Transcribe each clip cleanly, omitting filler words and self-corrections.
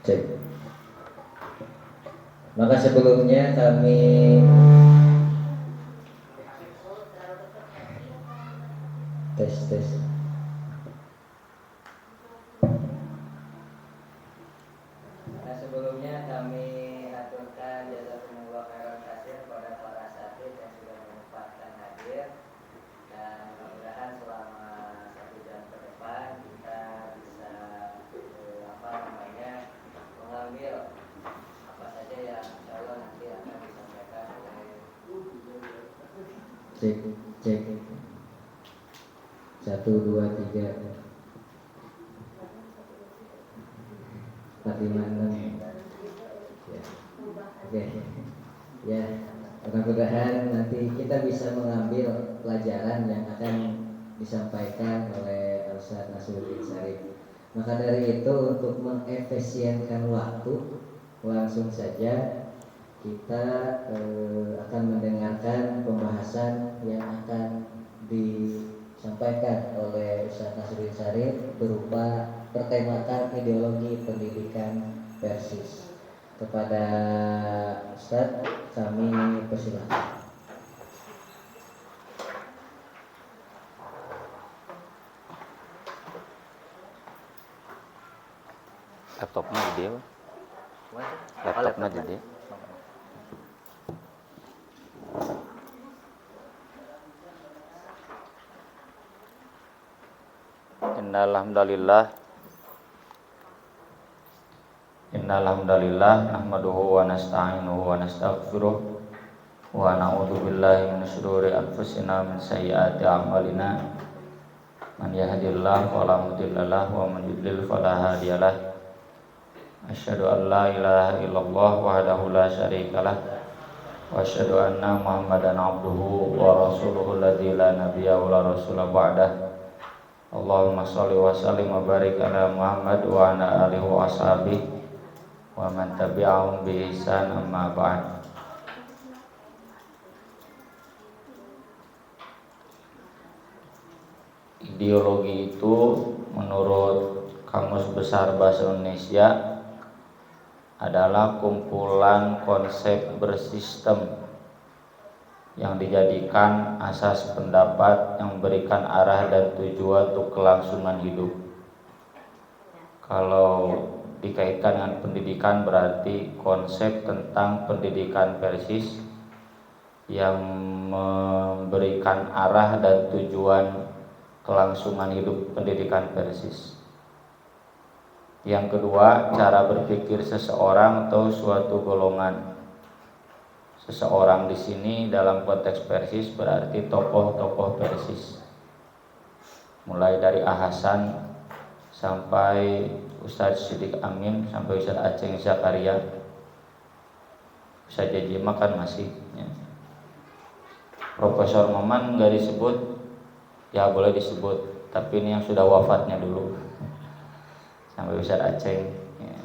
Cek. Maka sebelumnya kami tes. Nah, sebelumnya kami aturkan jazakumullah khairan katsir kepada para asatidz yang sudah menyempatkan hadir, dan mudah-mudahan selama 1 jam ke depan kita bisa mengambil apa saja yang insyaallah nanti akan disampaikan oleh cek 1 2 3 4 5 6 ya. Oke. Ya, mudah-mudahan nanti kita bisa mengambil pelajaran yang akan disampaikan oleh Ustaz Nasruddin Syarif. Maka dari itu, untuk mengefisienkan waktu, langsung saja kita akan mendengarkan pembahasan yang akan disampaikan oleh Ustaz Nasruddin Syarif berupa bertemakan ideologi pendidikan Persis. Kepada Ustaz kami persilakan. Laptopnya gede. Laptopnya gede. Innalhamdalillah nahmaduhu wa nasta'inuhu wa nastaghfiruh wa na'udzu billahi min syururi anfusina min sayyiati a'malina. Man yahdihillahu fala mudhillalah wa man yudlil fala hadiyalah. Asyhadu an la ilaha illallah wahdahu la syarikalah wa asyhadu anna Muhammadan abduhu wa rasuluhu alladzi la nabiyya wa la rasula ba'dah. Allahumma shalli wa sallim wa barik ala Muhammad wa ala alihi wa ashabihi wa man tabi'ahum bi ihsan amma ba'd. Ideologi itu menurut Kamus Besar Bahasa Indonesia adalah kumpulan konsep bersistem yang dijadikan asas pendapat yang memberikan arah dan tujuan untuk kelangsungan hidup. Kalau dikaitkan dengan pendidikan berarti konsep tentang pendidikan Persis yang memberikan arah dan tujuan kelangsungan hidup pendidikan Persis. Yang kedua, cara berpikir seseorang atau suatu golongan. Seseorang di sini dalam konteks Persis berarti tokoh-tokoh Persis. Mulai dari Ahasan sampai Ustadz Siddiq Amin sampai Ustadz Aceng Zakaria. Ustadz Jajima kan masih ya. Profesor Maman nggak disebut, ya boleh disebut, tapi ini yang sudah wafatnya dulu. Sampai Ustadz Aceng ya.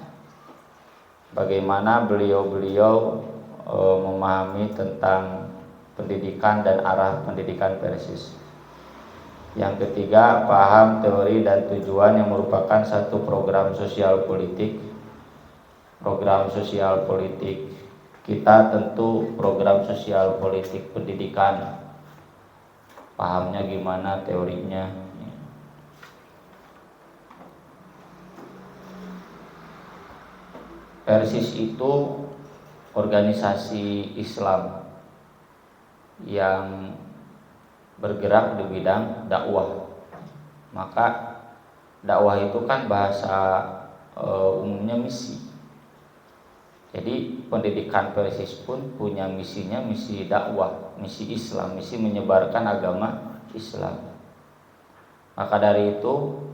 Bagaimana beliau-beliau memahami tentang pendidikan dan arah pendidikan Persis. Yang ketiga, paham teori dan tujuan yang merupakan satu program sosial politik. Program sosial politik kita tentu program sosial politik pendidikan. Pahamnya gimana, teorinya. Persis itu organisasi Islam yang bergerak di bidang dakwah. Maka dakwah itu kan bahasa umumnya misi. Jadi pendidikan Persis pun punya misinya, misi dakwah, misi Islam, misi menyebarkan agama Islam. Maka dari itu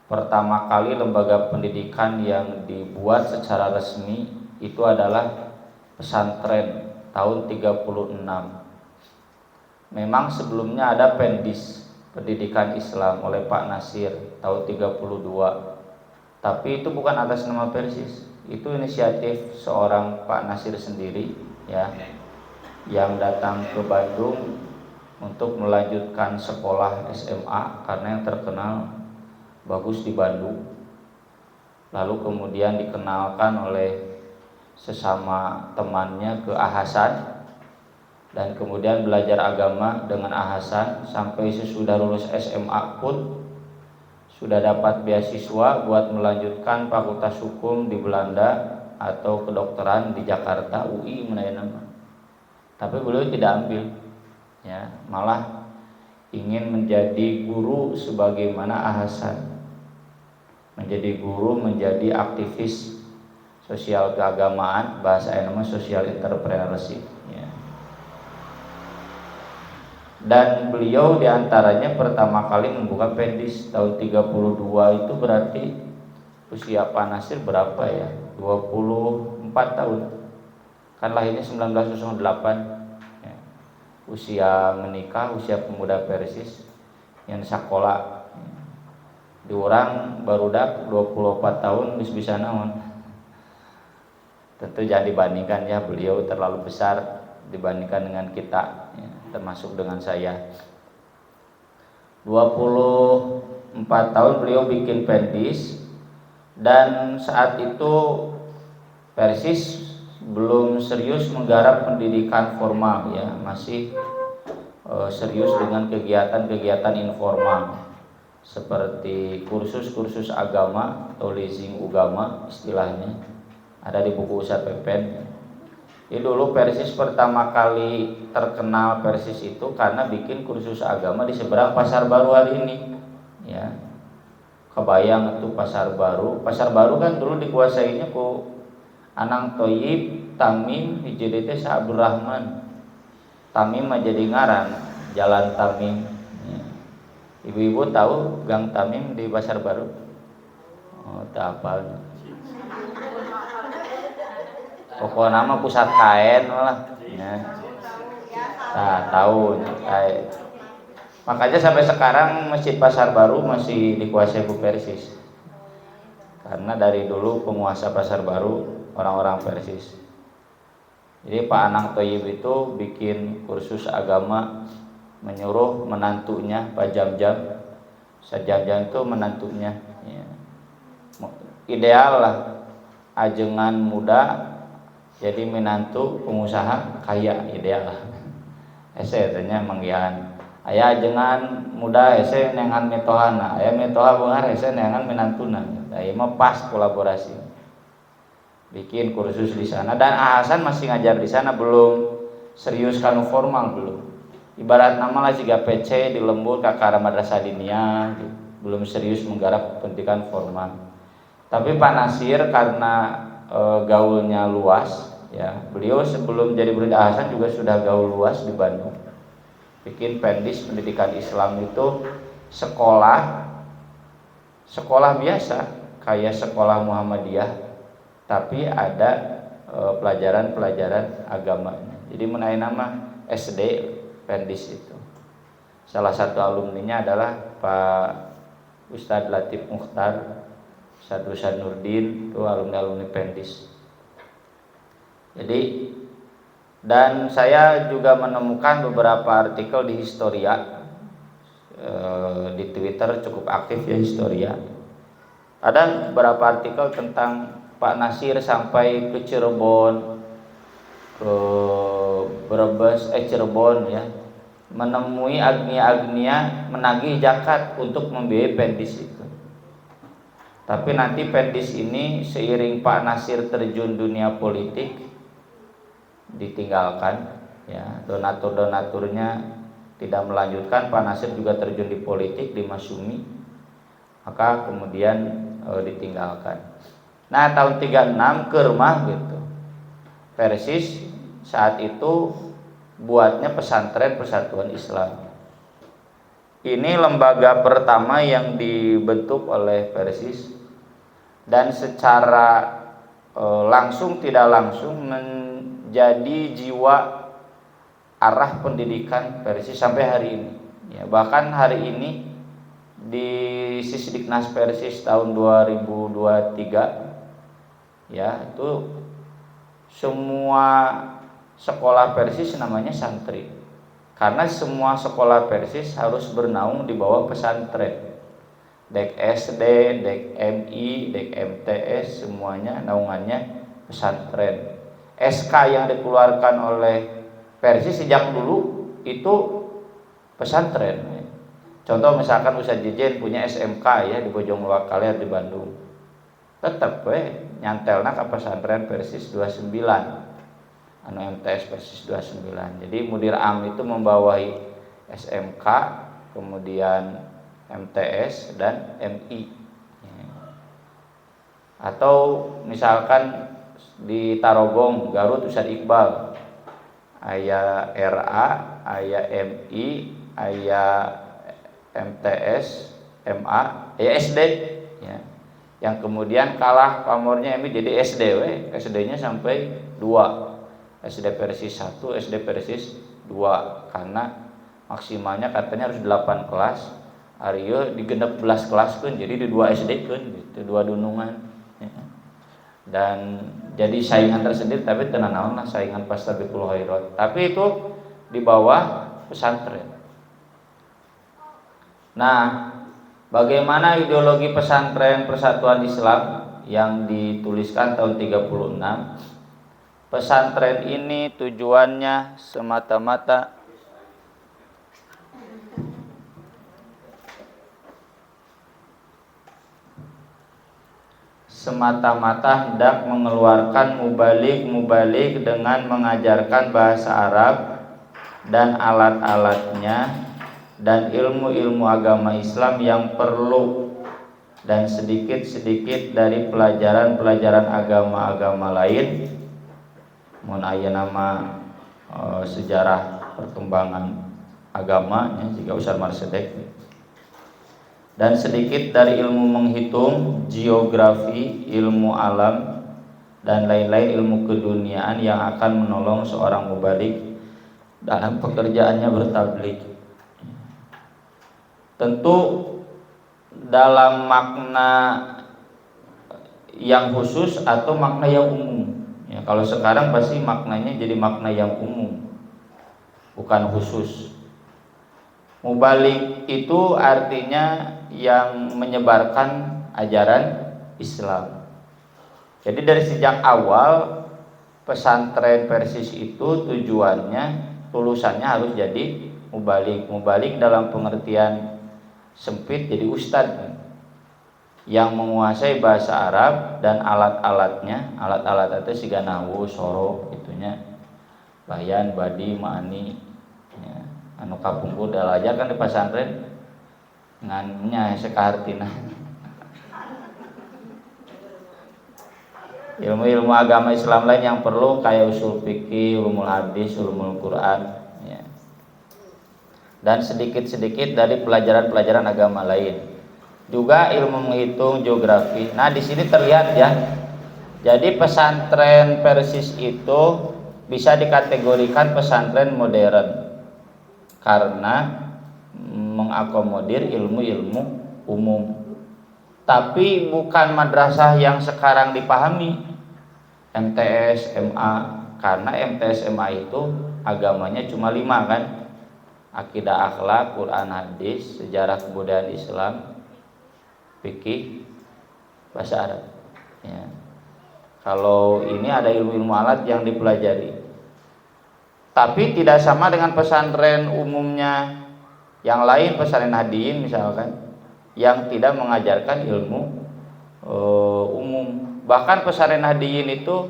pertama kali lembaga pendidikan yang dibuat secara resmi itu adalah pesantren tahun 36. Memang sebelumnya ada Pendis, Pendidikan Islam oleh Pak Nasir tahun 32. Tapi itu bukan atas nama Persis. Itu inisiatif seorang Pak Nasir sendiri ya, yang datang ke Bandung untuk melanjutkan sekolah SMA karena yang terkenal bagus di Bandung. Lalu kemudian dikenalkan oleh sesama temannya ke Ahasan, dan kemudian belajar agama dengan Ahasan sampai sesudah lulus SMA pun sudah dapat beasiswa buat melanjutkan fakultas hukum di Belanda atau kedokteran di Jakarta, UI nama. Tapi beliau tidak ambil ya, malah ingin menjadi guru sebagaimana Ahasan. Menjadi guru, menjadi aktivis sosial keagamaan, bahasa nama social entrepreneurship ya. Dan beliau diantaranya pertama kali membuka Pendis tahun 32. Itu berarti usia Pak Nasir berapa ya? 24 tahun. Kan lahirnya 1908 ya. Usia menikah, usia pemuda Persis yang sekolah. Di orang barudak 24 tahun bisa naon. Tentu jangan dibandingkan ya, beliau terlalu besar dibandingkan dengan kita ya, termasuk dengan saya. 24 tahun beliau bikin Pendis, dan saat itu Persis belum serius menggarap pendidikan formal ya, masih serius dengan kegiatan-kegiatan informal seperti kursus-kursus agama atau leasing ugama istilahnya, ada di buku Ustadz Pepen. Jadi dulu Persis pertama kali terkenal Persis itu karena bikin kursus agama di seberang Pasar Baru hari ini ya. Kebayang itu Pasar Baru. Pasar Baru kan dulu dikuasainya ku Anang Toyib, Tamim, hiji teh Abdul Rahman. Tamim mah jadi ngaran Jalan Tamim. Ibu-ibu tahu Gang Tamim di Pasar Baru? Oh, tak hafal. Pokoknya nama pusat kain malah. Ya. Nah, tahu. Makanya sampai sekarang Masjid Pasar Baru masih dikuasai Bu Persis. Karena dari dulu penguasa Pasar Baru orang-orang Persis. Jadi Pak Anang Toyib itu bikin kursus agama, menyuruh menantunya Pak Jam-Jam. Jam-Jam itu menantunya ya. Ideal lah, ajengan muda jadi menantu pengusaha kaya, ideal lah. Ese tanya manggihan aya ajengan muda ese nengan metohana, aya metoha beunghar ese nengan menantuna. Ieu mah pas kolaborasi. Bikin kursus di sana, dan Ahasan masih ngajar di sana, belum serius kanu formal belum. Ibarat nama lah jika PC di lembur kakara madrasah dinia gitu. Belum serius menggarap pendidikan formal. Tapi Pak Nasir karena gaulnya luas ya, beliau sebelum jadi murid Ahasan juga sudah gaul luas di Bandung. Bikin Pendis Pendidikan Islam itu sekolah biasa kayak sekolah Muhammadiyah, tapi ada pelajaran-pelajaran agamanya. Jadi menaik nama SD Pendis itu. Salah satu alumninya adalah Pak Ustadz Latif Mukhtar, Ustadz Rusan Nurdin, itu alumni Pendis. Jadi, dan saya juga menemukan beberapa artikel di Historia, di Twitter cukup aktif ya Historia. Ada beberapa artikel tentang Pak Nasir sampai ke Cirebon, ke Brebes, Cirebon ya, menemui agnia-agnia menagih zakat untuk membiayai Pendis itu. Tapi nanti Pendis ini seiring Pak Nasir terjun dunia politik ditinggalkan, ya, donatur-donaturnya tidak melanjutkan, Pak Nasir juga terjun di politik di Masumi, maka kemudian ditinggalkan. Nah tahun 36 ke rumah gitu, Persis saat itu buatnya pesantren Persatuan Islam. Ini lembaga pertama yang dibentuk oleh Persis dan secara langsung tidak langsung menjadi jiwa arah pendidikan Persis sampai hari ini. Ya, bahkan hari ini di Sisdiknas Persis tahun 2023 ya itu semua sekolah Persis namanya santri. Karena semua sekolah Persis harus bernaung di bawah pesantren. Dek SD, Dek MI, Dek MTS semuanya naungannya pesantren. SK yang dikeluarkan oleh Persis sejak dulu itu pesantren. Contoh misalkan Ustadz Jejen punya SMK ya di Bojong Loakaler di Bandung. Tetap nyantelna ke pesantren Persis 29. Anu MTS Persis 29. Jadi Mudir Am itu membawahi SMK, kemudian MTS dan MI. Atau misalkan di Tarogong, Garut Ustadz Iqbal, aya RA, aya MI, aya MTS, MA, aya SD, ya. Yang kemudian kalah pamornya MI jadi SD, SD-nya sampai 2, SD Persis 1, SD Persis 2, karena maksimalnya katanya harus 8 kelas. Ariyo digenep 11 kelas kan, jadi di 2 SD kan, gitu, 2 dunungan. Ya. Dan jadi saingan tersendiri, tapi tenanawan lah saingan Fastabiqul Khairat. Tapi itu di bawah pesantren. Nah, bagaimana ideologi pesantren Persatuan Islam yang dituliskan tahun 36? Pesantren ini tujuannya semata-mata hendak mengeluarkan mubalik dengan mengajarkan bahasa Arab dan alat-alatnya dan ilmu-ilmu agama Islam yang perlu, dan sedikit-sedikit dari pelajaran-pelajaran agama-agama lain. Mun aya nama sejarah perkembangan agamanya jika Ustaz Marsedek, dan sedikit dari ilmu menghitung, geografi, ilmu alam, dan lain-lain ilmu keduniaan yang akan menolong seorang mubalik dalam pekerjaannya bertabligh. Tentu dalam makna yang khusus atau makna yang umum. Ya, kalau sekarang pasti maknanya jadi makna yang umum, bukan khusus. Mubalik itu artinya yang menyebarkan ajaran Islam. Jadi dari sejak awal pesantren Persis itu tujuannya, tulusannya harus jadi mubalik. Mubalik dalam pengertian sempit jadi ustadz yang menguasai bahasa Arab dan alat-alatnya. Alat-alat itu siga nahwu, sorof, itunya bayan, badi, ma'ani, ya. Anu kapungkur dalajar kan di pesantren ngannya sekahartina. Ilmu-ilmu agama Islam lain yang perlu kayak usul fikih, ulumul hadis, ulumul Quran, ya. Dan sedikit-sedikit dari pelajaran-pelajaran agama lain. Juga ilmu menghitung, geografi. Nah, di sini terlihat ya. Jadi pesantren Persis itu bisa dikategorikan pesantren modern karena mengakomodir ilmu-ilmu umum. Tapi bukan madrasah yang sekarang dipahami MTS, MA, karena MTS, MA itu agamanya cuma 5 kan. Akidah, akhlak, Quran, hadis, sejarah kebudayaan Islam, fikih, bahasa Arab. Ya. Kalau ini ada ilmu-ilmu alat yang dipelajari. Tapi tidak sama dengan pesantren umumnya yang lain, pesantren hadiin misalkan, yang tidak mengajarkan ilmu umum. Bahkan pesantren hadiyin itu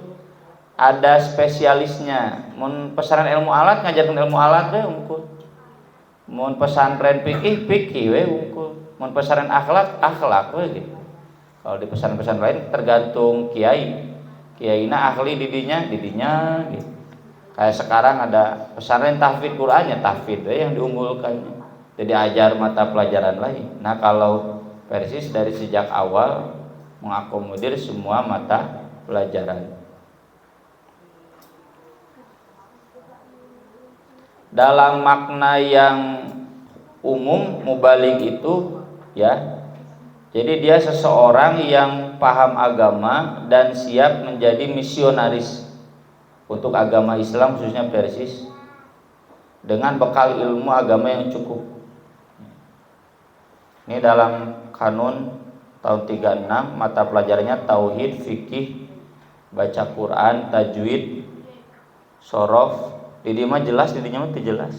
ada spesialisnya. Mun pesantren ilmu alat ngajarkan ilmu alat we unggul. Mun pesantren fikih we unggul. Mun pesantren akhlak we gitu. Kalau di pesantren lain tergantung kiai. Kiaina ahli didinya gitu. Kayak sekarang ada pesantren tahfidz Quran ya tahfidz yang diunggulkan. Jadi ajar mata pelajaran lain. Nah, kalau Persis dari sejak awal mengakomodir semua mata pelajaran. Dalam makna yang umum mubalik itu ya, jadi dia seseorang yang paham agama dan siap menjadi misionaris untuk agama Islam khususnya Persis dengan bekal ilmu agama yang cukup. Ini dalam kanun tahun 36 mata pelajarannya tauhid, fikih, baca Quran, tajwid, sorof. Di dia mah jelas, di dinya mah teu jelas.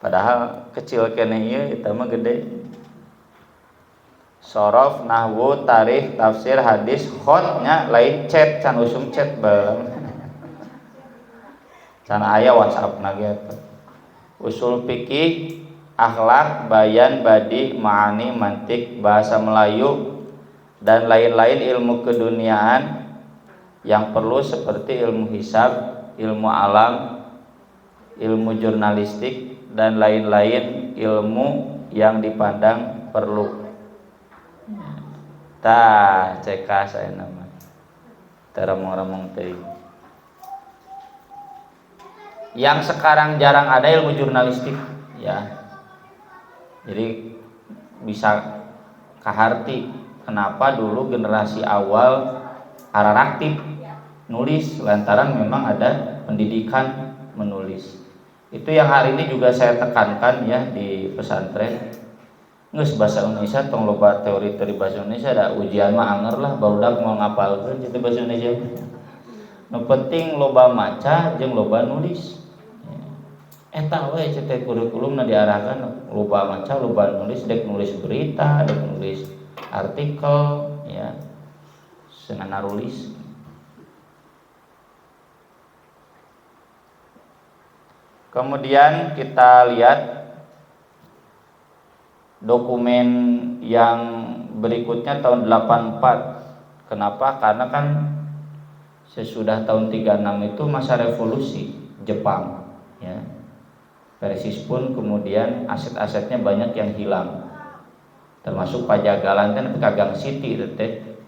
Padahal kecil kene ieu eta mah gede. Sorof, nahwu, tarikh, tafsir, hadis, khotnya lain chat, can usum chat bae. Can aya WhatsApp-na gitu. Usul fikih, akhlak, bayan, badi, ma'ani, mantik, bahasa Melayu dan lain-lain ilmu keduniaan yang perlu seperti ilmu hisab, ilmu alam, ilmu jurnalistik dan lain-lain ilmu yang dipandang perlu. Tah cek saya nama. Teremong-remong teh. Yang sekarang jarang ada ilmu jurnalistik ya. Jadi bisa kaharti kenapa dulu generasi awal araraktif nulis lantaran memang ada pendidikan menulis. Itu yang hari ini juga saya tekankan ya di pesantren. Geus bahasa Indonesia tong loba teori-teori bahasa Indonesia ada ujian mah anger lah barudak mau ngapalkeun itu bahasa Indonesia. Nu penting loba maca jeung loba nulis. Eta we cetek kurikulumna diarahkan loba maca, loba nulis, dek nulis berita, dek nulis artikel ya. Senang narulis. Kemudian kita lihat dokumen yang berikutnya tahun 84. Kenapa? Karena kan sesudah tahun 36 itu masa revolusi Jepang ya. Persis pun kemudian aset-asetnya banyak yang hilang. Termasuk Pajagalan kan pedagang City teh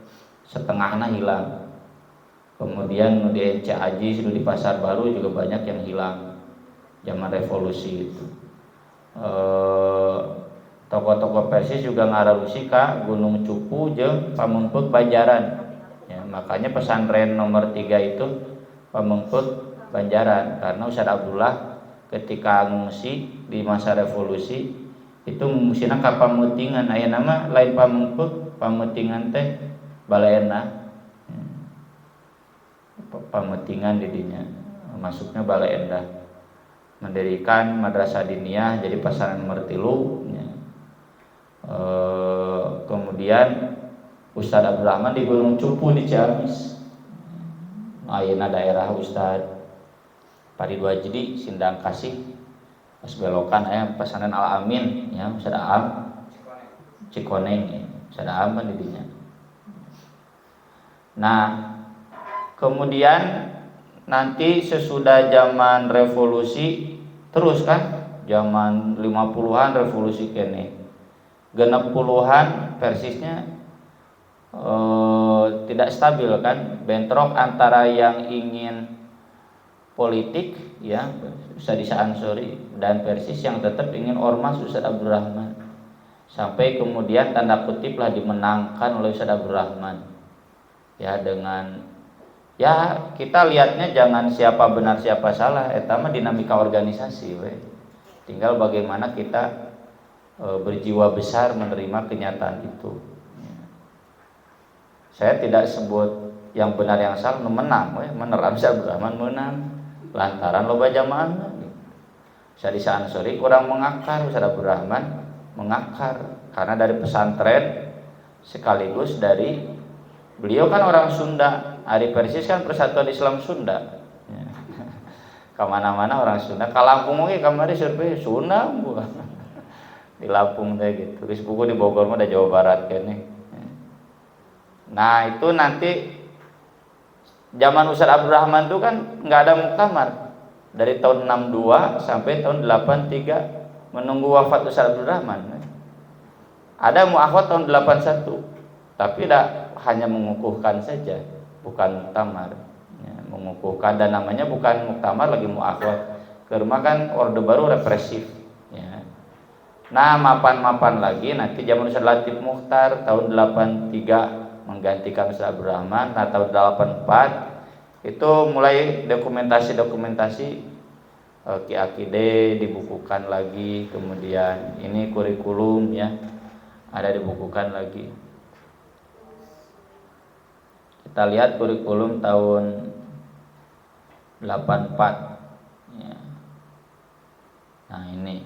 setengahnya hilang. Kemudian di NC Haji sudah di Pasar Baru juga banyak yang hilang zaman revolusi itu. Toko-toko Persis juga ngararusi ka Gunung Cupu jeung Pamengpeuk Banjaran. Ya, makanya pesantren nomor 3 itu Pamengpeuk Banjaran karena Ustaz Abdullah ketika ngungsi di masa revolusi itu ngungsina ka Pamutingan. Aya nama lain Pamengpeuk, Pamutingan teh Balaena. Pamutingan didinya masuknya Balaenda. Mendirikan madrasah diniyah jadi pesantren nomor 3 ya. Kemudian Ustaz Abdurrahman di Gunung Cupu di Ciamis. Ayeuna daerah Ustaz Paridu Ajdi Sindang Kasih pas belokan aya pesantren Al Amin ya Ustaz Aam Cikoneng ya. Ustaz Aam kan didinya. Nah, kemudian nanti sesudah zaman revolusi terus kan zaman 50-an revolusi kene genep puluhan Persisnya tidak stabil kan, bentrok antara yang ingin politik ya Ustaz Isa Ansori dan Persis yang tetap ingin ormas Ustaz Abdurrahman sampai kemudian tanda kutip lah dimenangkan oleh Ustaz Abdurrahman ya. Dengan ya kita lihatnya jangan siapa benar siapa salah, eta mah dinamika organisasi we. Tinggal bagaimana kita berjiwa besar menerima kenyataan itu. Saya tidak sebut yang benar yang salah, menang we, meneram Ustaz Abdurrahman menang lantaran loba jamaah. Saya di Ansori kurang mengakar Ustaz Abdurrahman mengakar karena dari pesantren sekaligus dari beliau kan orang Sunda, Ari Persis kan Persatuan Islam Sunda. Ya. Kemana-mana orang Sunda, ka Lampung ge kamari survei Sunda gua. Di Lampung teh gitu. Terus buku di Bogor mah da Jawa Barat kene. Nah, itu nanti zaman Ustaz Abdurrahman itu kan nggak ada muktamar dari tahun 62 sampai tahun 83 menunggu wafat Ustaz Abdurrahman. Ada muakhot tahun 81, tapi tidak hanya mengukuhkan saja, bukan muktamar. Ya, mengukuhkan dan namanya bukan muktamar lagi muakhot. Karena kan Orde Baru represif. Ya. Nah, mapan-mapan lagi nanti zaman Ustaz Latif Mukhtar tahun 83 menggantikan Ustaz Abdurrahman. Nah, tahun 84 itu mulai dokumentasi Ki-Akide dibukukan lagi, kemudian ini kurikulum ya ada dibukukan lagi. Kita lihat kurikulum tahun 84 ya. Nah, ini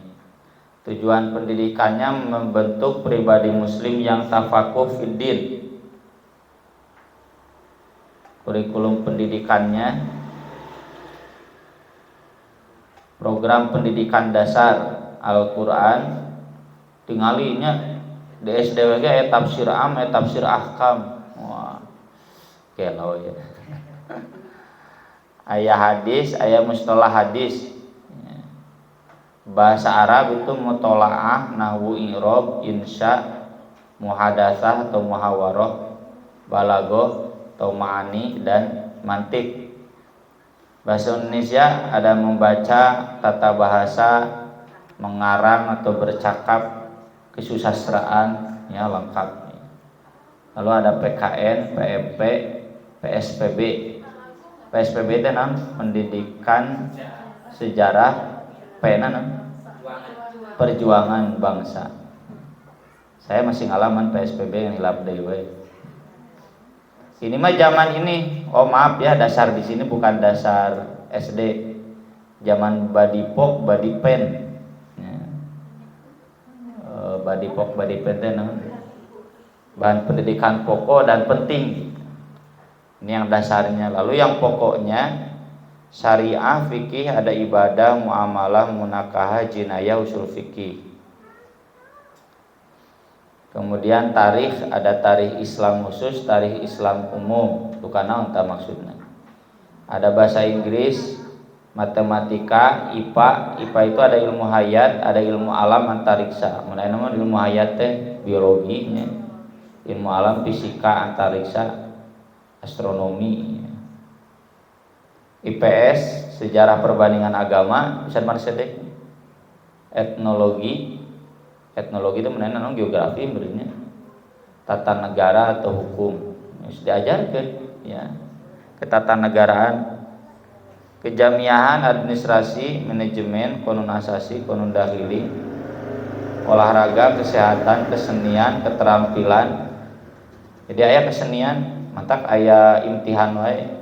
tujuan pendidikannya membentuk pribadi muslim yang tafakuh fiddin. Kurikulum pendidikannya program pendidikan dasar Al-Quran tingalinya di SDWG tafsir am, tafsir ahkam. Wah, kelau ya. Aya hadis, aya mustalah hadis. Bahasa Arab itu mutolaah, nahwu, i'rab, insya, muhadatsah atau muhawarah, balaghah atau ma'ani dan mantik. Bahasa Indonesia ada membaca, tata bahasa, mengarang atau bercakap, kesusastraan ya lengkap. Lalu ada PKN, PMP, PSPB. PSPB itu pendidikan sejarah perjuangan bangsa. Saya masih ngalaman PSPB yang hilap deui. Ini mah zaman ini, maaf ya, dasar di sini bukan dasar SD, zaman badipok, badipen, ya. Badipok, badipen itu bahan pendidikan pokok dan penting. Ini yang dasarnya. Lalu yang pokoknya syariah, fikih, ada ibadah, muamalah, munakahah, jinayah, usul fikih. Kemudian tarikh, ada tarikh Islam khusus, tarikh Islam umum. Itu kana onta maksudnya. Ada bahasa Inggris, matematika, IPA. IPA itu ada ilmu hayat, ada ilmu alam, antariksa. Mulai nama ilmu hayat teh biologinya, ilmu alam fisika, antariksa, astronomi. IPS sejarah perbandingan agama, bisa marsedek. Etnologi itu mengenai geografi berikutnya, tata negara atau hukum harus diajarkan ya, ketatanegaraan, kejamiahan, administrasi, manajemen, konunasasi, konun dahili, olahraga, kesehatan, kesenian, keterampilan. Jadi aya kesenian, mantak aya imtihan wae.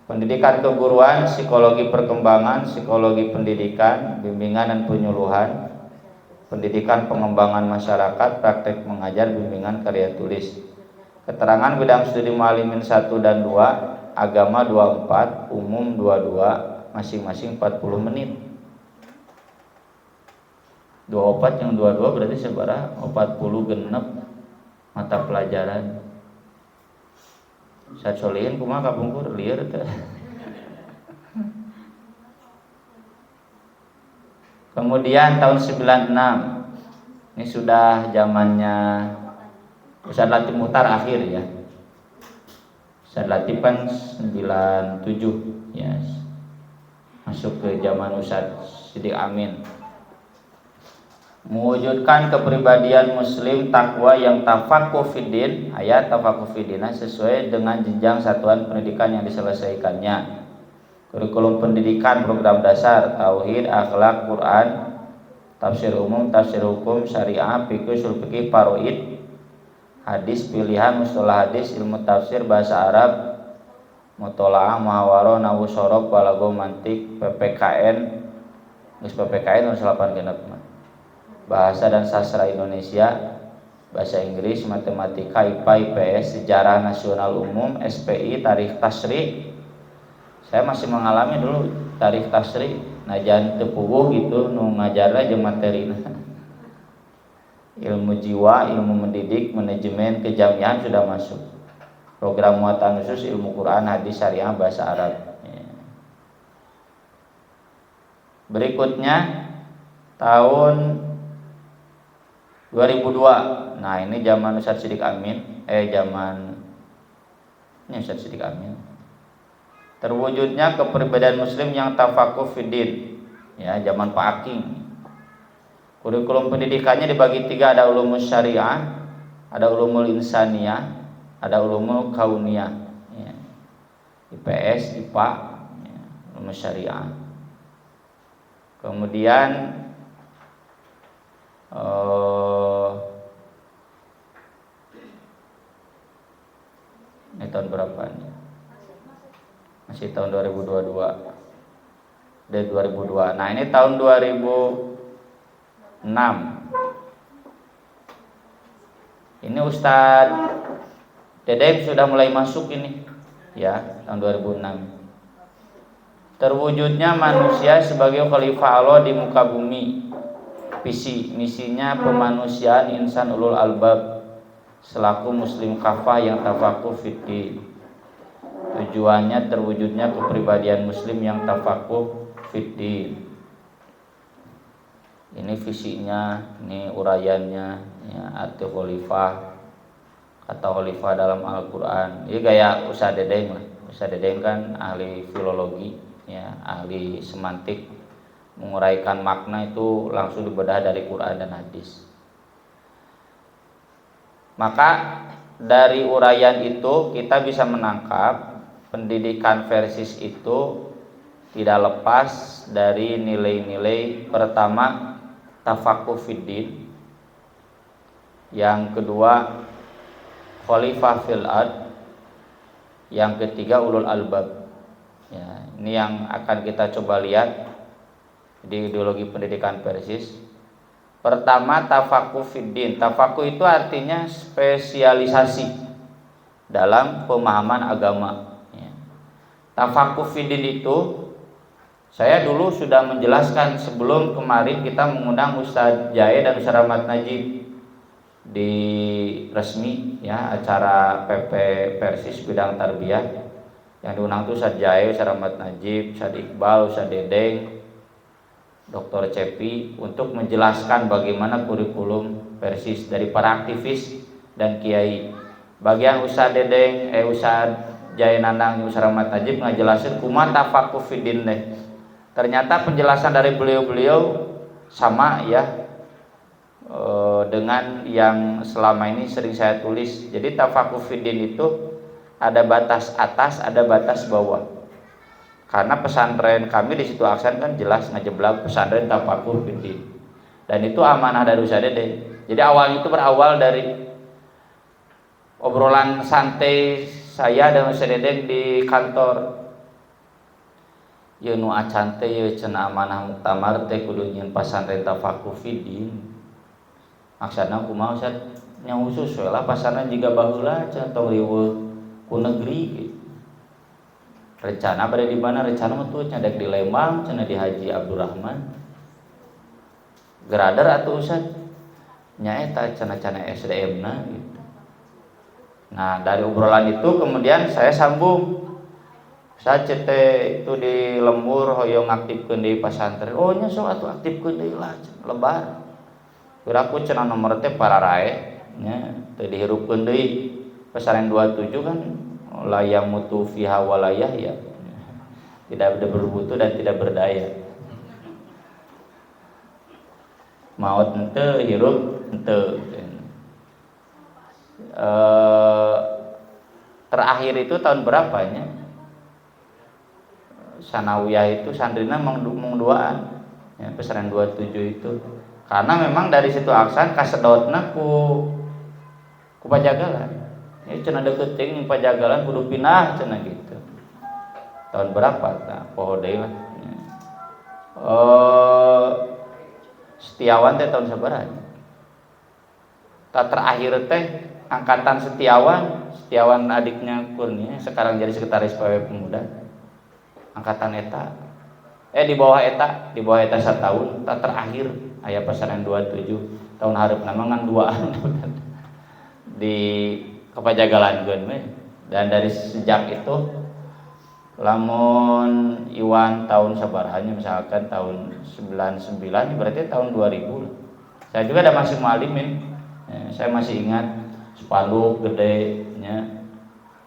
Pendidikan keguruan, psikologi perkembangan, psikologi pendidikan, bimbingan dan penyuluhan, pendidikan pengembangan masyarakat, praktek mengajar, bimbingan karya tulis. Keterangan bidang studi muallimin 1 dan 2, agama 24, umum 22, masing-masing 40 menit. 24 yang 22 berarti sebarah 40 genep mata pelajaran. Saat solihin kumaha kapungkur lieur teh. Kemudian tahun 96, ini sudah zamannya Ustaz Latif Mukhtar akhir ya. Ustaz Latif kan 97 ya. Masuk ke zaman Ustaz Sidik Amin. Mewujudkan kepribadian muslim takwa yang tafakuh fiddin, ayat tafakuh fiddinah sesuai dengan jenjang satuan pendidikan yang diselesaikannya. Kurikulum pendidikan program dasar, tauhid, akhlak, Quran, tafsir umum, tafsir hukum, syariah, fikih, ushul fikih, faraid, hadis pilihan, mustalah hadis, ilmu tafsir, bahasa Arab, mutolaah, muhawarah, nahwu, sorof, balaghah, mantik, PPKN, geus PPKN 8 genep. Bahasa dan Sastra Indonesia, Bahasa Inggris, Matematika, IPA, IPS, Sejarah Nasional Umum, SPI, Tarikh Tasri. Saya masih mengalami dulu Tarikh Tasri, najan teu puguh gitu nu ngajarna jeung materina. Ilmu jiwa, ilmu mendidik, manajemen, kejamian sudah masuk. Program muatan khusus ilmu Quran, hadis, syariah, bahasa Arab. Berikutnya tahun 2002. Nah, ini zaman Ustaz Sidik Amin, ini Ustaz Sidik Amin. Terwujudnya kepribadian muslim yang tafakuh fiddin. Ya, zaman Pak Aking. Kurikulum pendidikannya dibagi 3, ada ulumus syariah, ada ulumul insaniyah, ada ulumul kauniyah. Ya. IPS, IPA, ya, ulumus syariah. Kemudian ini tahun berapa nih? Masih tahun 2022. Dari 2002. Nah, ini tahun 2006. Ini Ustadz Dedek sudah mulai masuk ini. Ya, tahun 2006. Terwujudnya manusia sebagai khalifah Allah di muka bumi. Visi misinya pemanusiaan insan ulul albab selaku muslim kafah yang tafakuh fiddin. Tujuannya terwujudnya kepribadian muslim yang tafakuh fiddin. Ini visinya, ini uraiannya, ya, arti khalifah, kata khalifah dalam Al-Quran. Ini gaya Ustaz Dedeng lah. Ustaz Dedeng kan ahli filologi, ya, ahli semantik, menguraikan makna itu langsung dibedah dari Quran dan hadis. Maka dari uraian itu kita bisa menangkap pendidikan versis itu tidak lepas dari nilai-nilai pertama tafakuh fiddin, yang kedua khalifah fil ard, yang ketiga ulul albab. Ya, ini yang akan kita coba lihat di ideologi pendidikan versis. Pertama tafakuh fiddin. Tafakuh itu artinya spesialisasi dalam pemahaman agama. Ya. Tafakuh fiddin itu saya dulu sudah menjelaskan sebelum kemarin kita mengundang Ustadz Jae dan Ustadz Ahmad Najib di resmi, ya, acara PP Persis bidang tarbiyah. Yang diundang itu Ustadz Jae, Ustadz Ahmad Najib, Ustadz Iqbal, Ustadz Dedeng, Dr. Cepi, untuk menjelaskan bagaimana kurikulum Persis dari para aktivis dan kiai. Bagian Ustadz Dedeng, Ustadz Jae Nandang, Ustadz Ahmad Najib ngajelasin kumaha tafakuh fiddin deh. Ternyata penjelasan dari beliau-beliau sama, ya, dengan yang selama ini sering saya tulis. Jadi tafakuh fiddin itu ada batas atas, ada batas bawah. Karena pesantren kami di situ Aksan kan jelas ngejeblak pesantren tafakuh fiddin. Dan itu amanah dari Ustaz Dede. Jadi awalnya itu berawal dari obrolan santai saya dan Ustaz Dede di kantor. Ye nu acan teh ye cenah amanah muktamar teh kudu nyieun pasantren tafakuh fiddin. Maksudna kumaha Ustaz? Nya khusus we lah pasantren jiga baheula cenah tong riweuh ku negeri gitu. Rencana pada di mana? Rencana mah tuh cenah di Lembang, cenah di Haji Abdurrahman. Gradar atuh Ustaz. Nya eta cenah-cenah SDM-na gitu. Nah, dari obrolan itu kemudian saya sambung. Saya cete itu di lembur hoyong aktifkeun di pasantren. Oh nya sok atuh aktifkeun deui lah lebar. Kiraku cenah nomor teh pararae nya teu dihirupkeun deui. Pesantren 27 kan layang mutu fiha walayah, ya. Tidak bermutu dan tidak berdaya. Maut henteu hirup henteu. Terakhir itu tahun berapanya? Sanawiyah itu santrina mung duaan, ya, pesantren 27 itu. Karena memang dari situ Aksan kasedotna ku Pajagalan. Ini cenah deket teuing Pajagalan kudu pindah cenah gitu. Tahun berapa? Nah, poho deui lah. Setiawan teh tahun sabaraha? Terakhir teh angkatan Setiawan adiknya Kurnia sekarang jadi sekretaris PW Pemuda. Angkatan eta. Di bawah eta 1 tahun, terakhir aya pasaran 27 tahun hareup namangan 2an di Kapajagalankeun we. Dan dari sejak itu lamun Iwan tahun sabarahanya misalkan tahun 99 berarti tahun 2000. Saya juga ada masuk mualimin. Saya masih ingat spanduk gede nya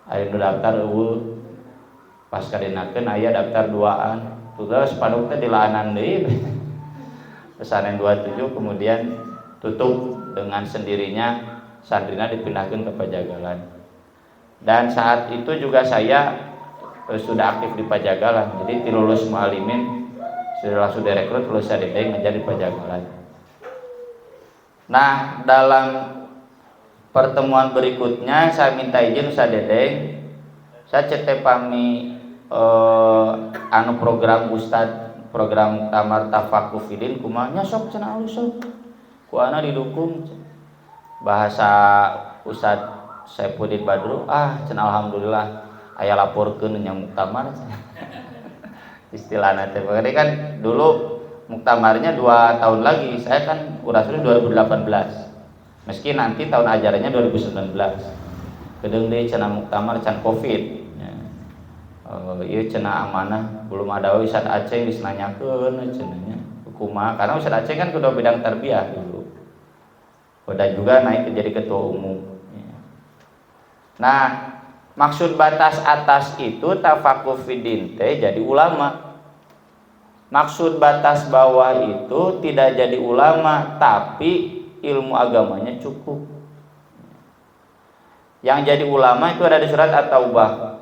aya daftar eueuh pas kadinakeun aya daftar 2an. Terus spanduk teh dilaanan deui. Pesanan 27 kemudian tutup dengan sendirinya sandrina dipindahkan ke Pajagalan. Dan saat itu juga saya sudah aktif di Pajagalan. Jadi dilulus mualimin sudah langsung direkrut lulus sadede ngajar di Pajagalan. Nah, dalam pertemuan berikutnya saya minta izin sadede saya cete pami anu program program Tamar Tafakuh Fidin kumaha sok cenah alus sok kuana didukung bahasa Ustad Saifuddin Badru cenah alhamdulillah aya laporkeun nya muktamar istilahna teh berarti kan dulu muktamarnya 2 tahun lagi saya kan urasnya 2018 meski nanti tahun ajarannya 2019 kedeung deui cenah muktamar can Covid. Iya cenah amanah belum ada Ustad Aceh geus nanyakeun cenanya kumaha karena Ustad Aceh kan kudu bidang tarbiyah dulu. Udah juga naik jadi ketua umum. Nah, maksud batas atas itu tafakuh fidin teh jadi ulama. Maksud batas bawah itu tidak jadi ulama tapi ilmu agamanya cukup. Yang jadi ulama itu ada di surat At-Taubah.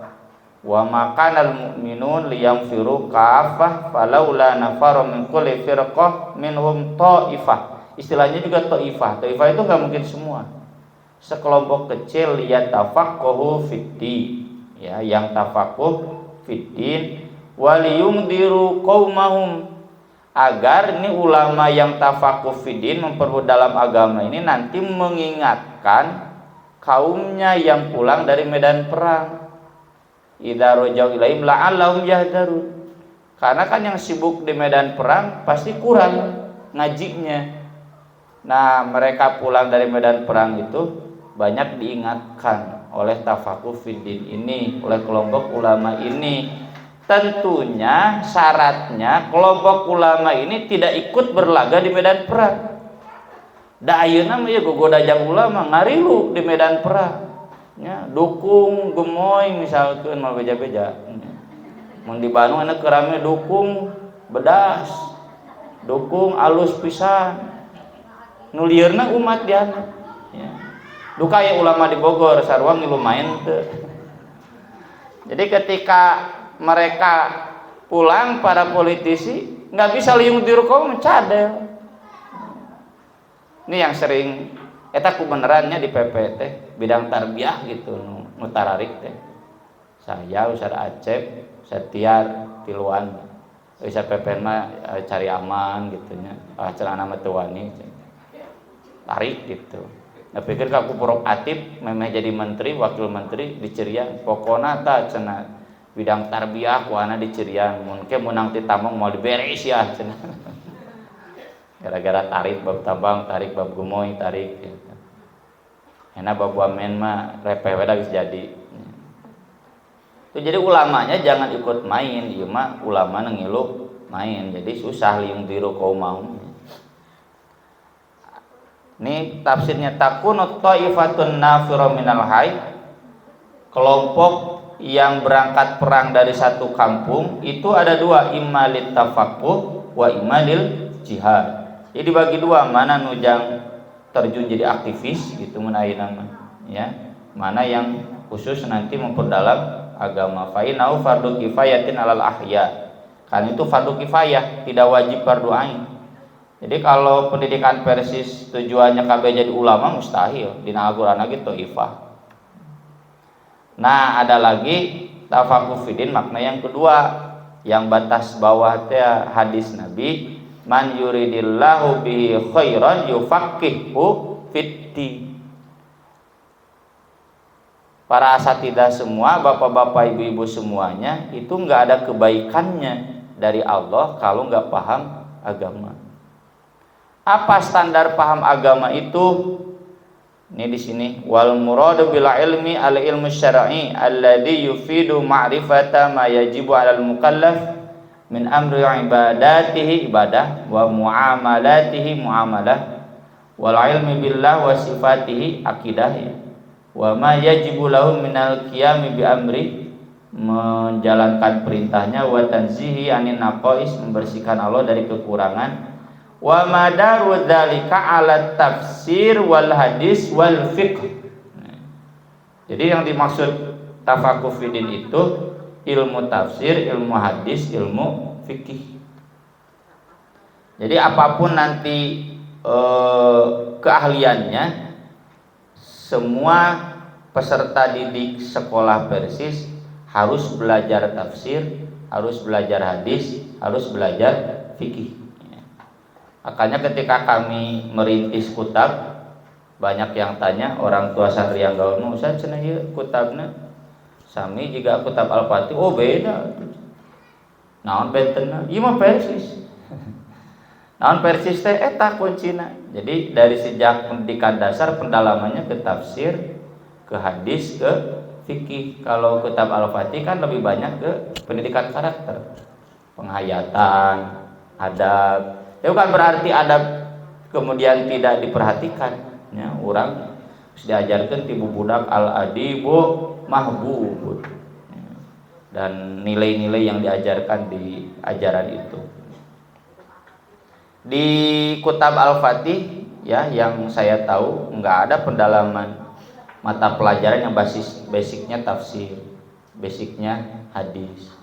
Wa makanal mu'minun liyamfiru kafah falaula nafaru min kulli firqah minhum ta'ifah. Istilahnya juga ta'ifah. Ta'ifah itu enggak mungkin semua. Sekelompok kecil liat tafaqquhu fiddin, ya, yang tafaqquh fiddin waliyumdiru qaumahum, agar ini ulama yang tafaqquh fiddin memperbudak dalam agama ini nanti mengingatkan kaumnya yang pulang dari medan perang. Idza rajau ilaihim la'allahum yahdharun. Karena kan yang sibuk di medan perang pasti kurang ngajinya. Nah, mereka pulang dari medan perang itu banyak diingatkan oleh tafakuh fiddin ini, oleh kelompok ulama ini. Tentunya syaratnya kelompok ulama ini tidak ikut berlaga di medan perang. Da ayeuna mah ya gogodajang ulama ngarilu di medan perang. Ya, dukung gemoy misalkan mal beja-beja. Mun di Bandung ana kerame dukung bedas. Dukung alus pisan. Nu lieurna umat diana. Ya. Duka ya ulama di Bogor sarua ngilu main teu. Jadi ketika mereka pulang para politisi enggak bisa liung dirukau mencadel. Ini yang sering eta ku benerannya di PPT bidang tarbiyah gitu nu tararik teh. Saya Ustaz Acep, Setiar, Tiluan. Ustaz PPN mah cari aman gitu nya. Cenah nama teu wani. Tarik gitu. Nah, pikir ka ku proaktif memeh jadi menteri, wakil menteri di Cirian. Pokona ta cenah bidang tarbiyah ku ana di Cirian. Mun ke menang ti Tambang mau diberes ya cenah. Gara-gara tarik bab Tambang, tarik bab Gumoy, tarik gitu. Enak bab wamen mah repeh we da geus jadi. Itu jadi ulamanya jangan ikut main, ieu mah ulama nu ngilu main. Jadi susah liung biru kaum mau. Ini tafsirnya takunu thaifatun nafira minal hayy. Kelompok yang berangkat perang dari satu kampung itu ada dua, immalit tafaqquh wa immalil jihad. Jadi bagi dua, mana nujang terjun jadi aktivis gitu mun ayeuna mah, ya. Mana yang khusus nanti memperdalam agama. Fa inau fardu kifayatin alal ahya. Kan itu fardu kifayah, tidak wajib fardu ain. Jadi kalau pendidikan persis tujuannya kabeh jadi ulama mustahil. Dina Al-Qur'an ge thaifah. Nah, ada lagi tafaquh fiddin makna yang kedua, yang batas bawah teh hadis Nabi Man yuridillahu bihi khairan yufaqihu fiddin. Para asatidzah semua, bapak-bapak, ibu-ibu semuanya itu nggak ada kebaikannya dari Allah kalau nggak paham agama. Apa standar paham agama itu? Ini di sini wal muradu bil ilmi al ilmu syar'i alladhi yufidu ma'rifata ma yajibu 'alal mukallaf min amri ibadatihi ibadah wa muamalatihi muamalah wal ilmi billah wa sifatihi akidah wa ma yajibu lahu minal qiyami bi amri menjalankan perintahnya wa tanzihi anin naqais membersihkan Allah dari kekurangan wa madaru dzalika 'ala tafsir wal hadis wal fiqh. Jadi yang dimaksud tafaqquh fiddin itu ilmu tafsir, ilmu hadis, ilmu fikih. Jadi apapun nanti keahliannya, semua peserta didik sekolah Persis harus belajar tafsir, harus belajar hadis, harus belajar fikih. Makanya ketika kami merintis kutab, banyak yang tanya orang tua santri yang gaul, "Ustaz cenah ieu kutabna sami jiga kutab Al-Fatih." Oh beda. Naon bentenna? Ieu mah Persis. Naon Persis teh eta kuncina. Jadi dari sejak pendidikan dasar pendalamannya ke tafsir, ke hadis, ke fikih. Kalau kutab Al-Fatih kan lebih banyak ke pendidikan karakter, penghayatan, adab. Itu kan berarti adab kemudian tidak diperhatikan ya, orang harus diajarkan tibu budak al-adibu mahbub dan nilai-nilai yang diajarkan di ajaran itu. Di Kutab Al-Fatih ya yang saya tahu nggak ada pendalaman mata pelajaran yang basicnya tafsir, basicnya hadis.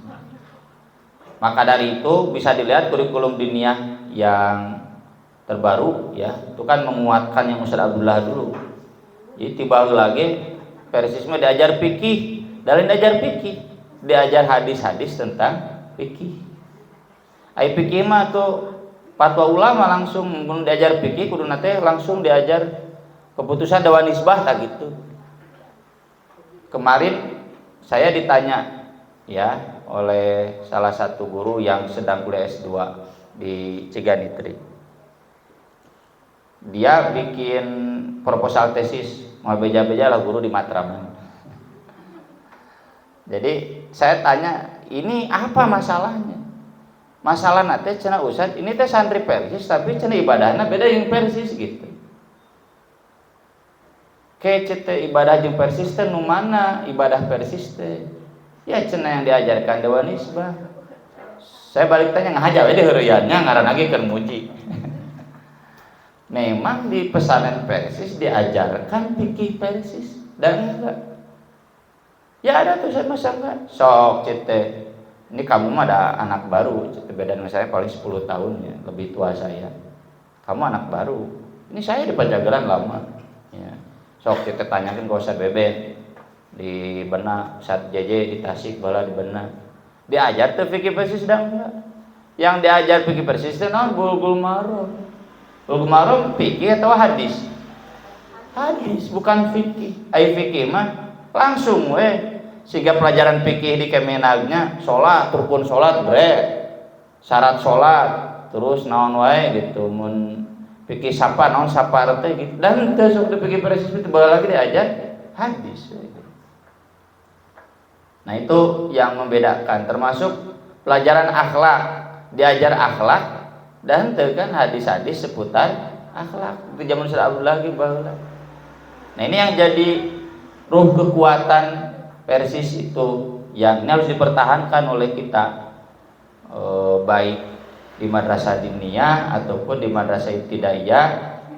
Maka dari itu bisa dilihat kurikulum diniyah yang terbaru ya itu kan menguatkan yang Ustaz Abdullah dulu. Jadi tiba lagi Persisme diajar fikih, dalin diajar fikih, diajar hadis-hadis tentang fikih. Ai fikih mah tuh fatwa ulama langsung mun diajar fikih kudu nate langsung diajar keputusan Dewan Nisbah tak gitu. Kemarin saya ditanya ya oleh salah satu guru yang sedang kuliah S2 di Ciganitri. Dia bikin proposal tesis, mau beja-beja lah guru di Matraman. Jadi saya tanya, ini apa masalahnya? Masalah nate cenah Ustaz, ini teh santri Persis tapi cenah ibadahna beda yang Persis gitu. Kece teh ibadah jeung Persis teh nu mana ibadah Persis teh? Ya cenah yang diajarkan Dewan Nisbah. Saya balik tanya ngahaja we heureuyannya ngaran lagi keur muji. Memang di pesanan Persis diajarkan fikih Persis dan enggak. Ya ada tuh saya masa enggak. Sok cete. Ini kamu mah ada anak baru, cete beda dengan saya paling 10 tahun ya, lebih tua saya. Kamu anak baru. Ini saya di Pajagalan lama. Ya. Sok cete tanyakan ke Ustaz Beben di Benak, Ustaz JJ di Tasik bala di Benak. Diajar tuh fikih Persis dah enggak. Yang diajar fikih Persis itu naon Bulughul Maram. Bulughul Maram fikih atau hadis? Hadis bukan fikih. Ai fikih mah langsung we. Sehingga pelajaran fikih di Kemenagnya salat, rukun salat bre. Syarat salat, terus naon wae gitu. Mun fikih sapa naon sapar teh gitu. Dan teu sok di fikih Persis itu bae lagi diajar hadis. Nah itu yang membedakan, termasuk pelajaran akhlak, diajar akhlak dan kan hadis-hadis seputar akhlak. Itu zaman Ustaz Abdullah lagi baheula. Nah ini yang jadi ruh kekuatan Persis itu yang ini harus dipertahankan oleh kita baik di madrasah diniyah ataupun di madrasah ibtidaiyah,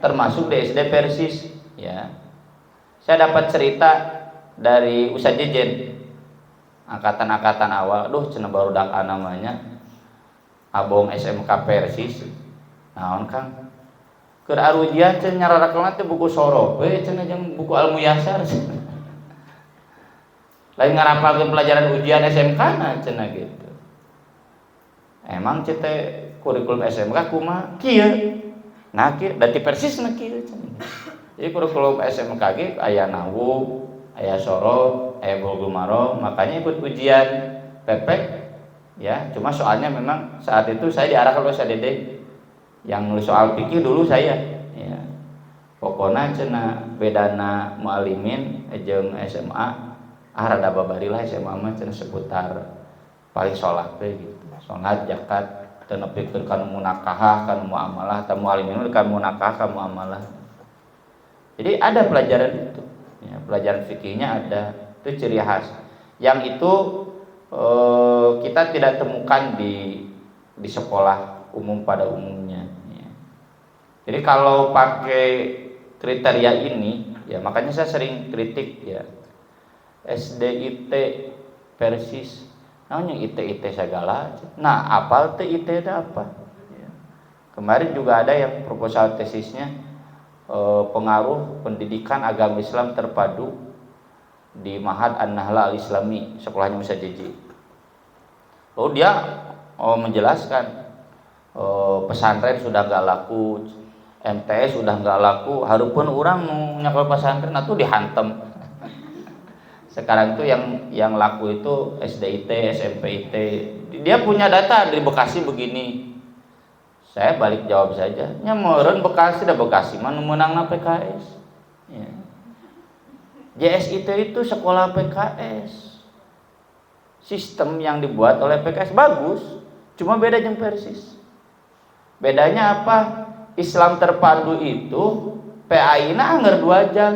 termasuk di SD Persis ya. Saya dapat cerita dari Ustaz Jejen angkatan-angkatan awal, cenah barudak namanya abong SMK Persis. Naon Kang? Keur arujian cenah nyararakeun teh buku sorof we cenah jeung buku Al-Muyassar. Lain ngarapalkeun pelajaran ujian SMK na cenah gitu. emang cete kurikulum SMK kumaha kieu. Nah kieu da ti persisna kieu. Jadi kurikulum SMK ge aya nahwu, aya sorot, aya bulughul maram, makanya ikut ujian PP ya. Cuma soalnya memang saat itu saya diarahkan oleh Sadede yang nulis soal fikih dulu saya ya. Pokona cenah bedana mualimin jeung SMA rada babarilah SMA mah cenah seputar paling sholat teh gitu. Sholat, zakat, teu nepikeun kana munakahah, kana muamalah, tah mualimin kana munakahah, kana muamalah. Jadi ada pelajaran itu. Ya, pelajaran fikihnya ada. Itu ciri khas. Yang itu kita tidak temukan di sekolah umum pada umumnya. Ya. Jadi kalau pakai kriteria ini, ya makanya saya sering kritik ya. SDIT Persis, namanya IT segala. Nah, apal teh IT itu apa? Ya. Kemarin juga ada yang proposal tesisnya pengaruh pendidikan agama Islam terpadu di Ma'had An-Nahla Al-Islami, sekolahnya Musa Jiji. Lalu dia menjelaskan pesantren sudah nggak laku, MTS sudah nggak laku, harupun orang mau nyekel pesantren atau dihantem. Sekarang tuh yang laku itu SDIT, SMPIT. Dia punya data dari Bekasi begini. Saya balik jawab saja. Nya meureun Bekasi da Bekasi mah nu meunangna PKS. Ya. JSIT itu sekolah PKS. Sistem yang dibuat oleh PKS bagus, cuma beda jeung Persis. Bedanya apa? Islam terpadu itu PAI-na anggar 2 jam.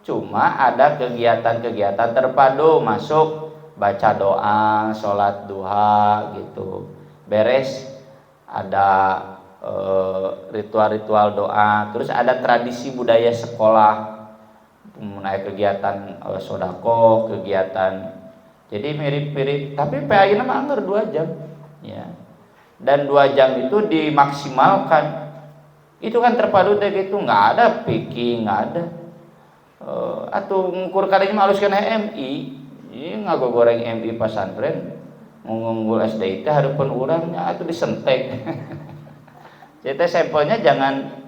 Cuma ada kegiatan-kegiatan terpadu, masuk baca doa, sholat duha gitu. Beres ada ritual-ritual doa, terus ada tradisi budaya sekolah, menaik kegiatan sodako, kegiatan. Jadi mirip-mirip, tapi PAI-nya mah anggar 2 jam, ya. Dan 2 jam itu dimaksimalkan. Itu kan terpadu deh gitu, nggak ada pikir, nggak ada. Atau ngukur kadang mah haluskeun MI, ieu ngagogoreng MI pasantren, ngunggul SDIT hareupeun urangnya atuh disentek. Jadi sampelnya jangan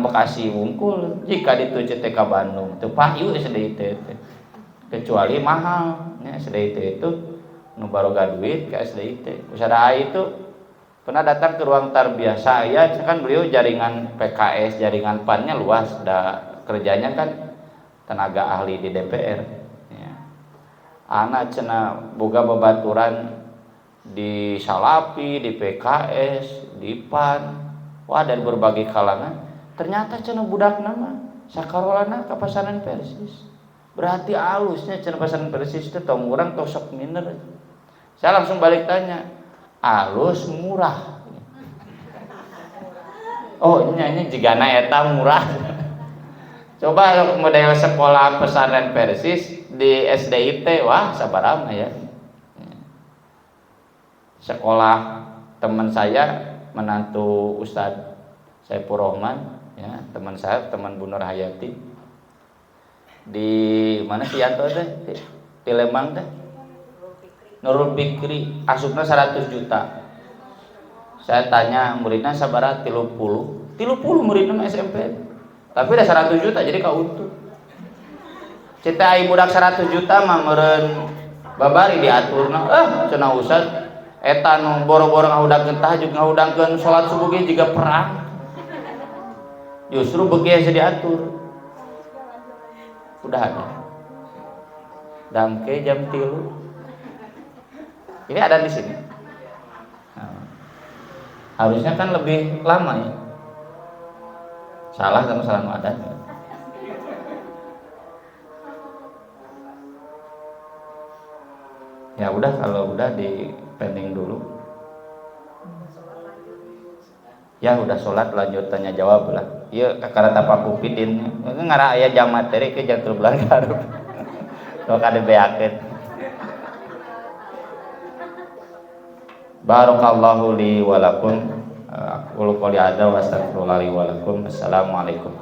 Bekasi wungkul, jika dituju teh ka Bandung teu payu SDIT teh. Kecuali mahal, nya SDIT itu nu baroga duit ka SDIT. Usada itu pernah datang ke ruang tarbiyah saya, kan beliau jaringan PKS, jaringan PAN-nya luas, kerjanya kan tenaga ahli di DPR ya. Anak cenah boga babaturan di Salapi, di PKS, di PAN, wah dari berbagai kalangan. Ternyata cenah budak nama sakarolana ka pasaran Persis. Berarti alusnya cenah pasaran Persis teh tong urang tos sok minder. Saya langsung balik tanya, alus murah. Oh nyanyi jigana eta murah. Coba model sekolah pesantren Persis di SDIT, wah sabarama ya. Sekolah teman saya, menantu Ustadz Saifur Rahman, ya, teman saya, teman Bu Nur Hayati. Di mana sih Yanto teh? Di Lembang teh. Nurul Fikri, asupna 100 juta. Saya tanya muridnya sabaraha 30 muridnya SMP. Tapi udah 100 juta jadi kautuh. Cita ai budak 100 juta mah meureun babari diaturna. Cenah Ustaz eta nu boro-boro ngahudangkeun tahajud, ngahudangkeun salat subuh ge jiga perang. Justru beuki aya diatur. Udah ada. Damke jam 3. Ini ada di sini. Nah, harusnya kan lebih lama ya. Salah sama salah adat. Ya udah, kalau udah di pending dulu. Ya udah sholat lanjut tanya jawab lah. Iya karena tapak kupidin. Ngara aya jam materi ke jam 13 hareup. Kalau kada beakeun. Barakallahu li wa lakum. Aku qouli hadza wa astaghfirullahi wa lakum. Assalamualaikum.